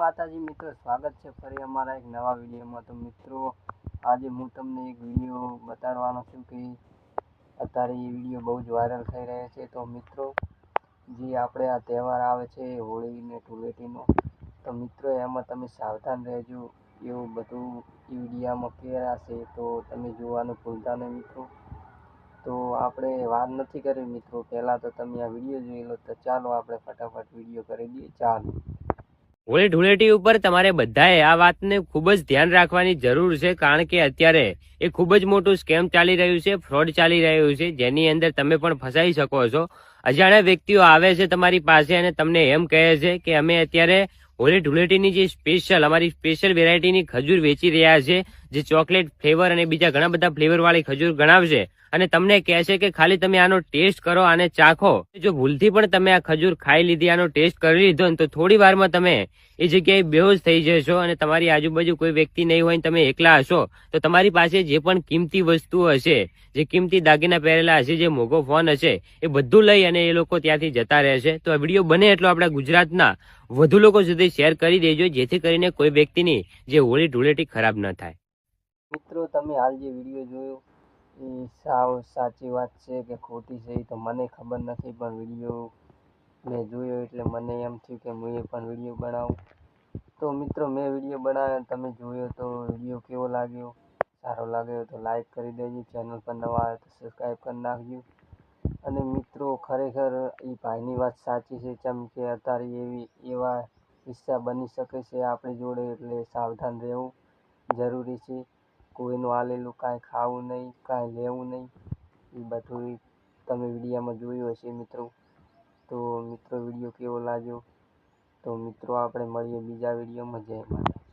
માતાજી મિત્રો, સ્વાગત છે ફરી અમારા એક નવા વિડીયોમાં। તો મિત્રો, આજે હું તમને એક વિડીયો બતાડવાનો છું કે અત્યારે એ વિડીયો બહુ જ વાયરલ થઈ રહ્યો છે। તો મિત્રો, જે આપણે આ તહેવાર આવે છે હોળી ને ધૂળેટીનો, તો મિત્રો એમાં તમે સાવધાન રહેજો એવું બધું એ વિડીયામાં કહેવાશે, તો તમે જોવાનું ભૂલતા નહીં મિત્રો। તો આપણે વાત નથી કરી મિત્રો, પહેલાં તો તમે આ વિડીયો જોઈ લો। તો ચાલો આપણે ફટાફટ વિડીયો કરી દઈએ, ચાલો। હોળી ધૂળેટી ઉપર તમારે બધાએ આ વાતને ખૂબ જ ધ્યાન રાખવાની જરૂર છે, કારણ કે અત્યારે એ ખૂબ જ મોટું સ્કેમ ચાલી રહ્યું છે, ફ્રોડ ચાલી રહ્યું છે, જેની અંદર તમે પણ ફસાઈ શકો છો। અજાણ્યા વ્યક્તિઓ આવે છે તમારી પાસે અને તમને એમ કહે છે કે અમે અત્યારે હોળી ધૂળેટીની જે અમારી સ્પેશિયલ વેરાયટીની ખજૂર વેચી રહ્યા છે, જે ચોકલેટ ફ્લેવર અને બીજા ઘણા બધા ફ્લેવર વાળી ખજૂર ગણાવશે અને તમને કહે છે કે ખાલી તમે આનો ટેસ્ટ કરો, આને ચાખો। જો ભૂલથી પણ તમે આ ખજૂર ખાઈ લીધી, આનો ટેસ્ટ કરી લીધો ને, તો થોડી વારમાં તમે એ જગ્યાએ બેહોશ થઈ જશો અને તમારી આજુબાજુ કોઈ વ્યક્તિ નહીં હોય, તમે એકલા હશો, તો તમારી પાસે જે પણ કિંમતી વસ્તુઓ હશે, જે કિંમતી દાગીના પહેરેલા હશે, જે મોંઘો ફોન હશે, એ બધું લઈ અને એ લોકો ત્યાંથી જતા રહેશે। તો આ વિડીયો બને એટલો આપણા ગુજરાતના વધુ લોકો સુધી શેર કરી દેજો, જેથી કરીને કોઈ વ્યક્તિની જે હોળી ધૂળેટી ખરાબ ન થાય। મિત્રો, તમે હાલ જે વિડીયો જોયો એ સાવ સાચી વાત છે કે ખોટી છે એ તો મને ખબર નથી, પણ વિડીયો મેં જોયો એટલે મને એમ થયું કે હું એ પણ વિડીયો બનાવું। તો મિત્રો, મેં વિડીયો બનાવ્યો, તમે જોયો, તો વિડીયો કેવો લાગ્યો? સારો લાગ્યો તો લાઈક કરી દેજો, ચેનલ પર નવા આવે તો સબસ્ક્રાઈબ કરી નાખજો। અને મિત્રો, ખરેખર એ ભાઈની વાત સાચી છે, કેમ કે અત્યારે એવા કિસ્સા બની શકે છે આપણી જોડે, એટલે સાવધાન રહેવું જરૂરી છે। કોઈનું આલેલું કાંઈ ખાવું નહીં, કાંઈ લેવું નહીં, એ બધું તમે વિડીયામાં જોયું હશે મિત્રો। તો મિત્રો, વિડીયો કેવો લાગ્યો? તો મિત્રો, આપણે મળીએ બીજા વિડીયોમાં। જય માતા।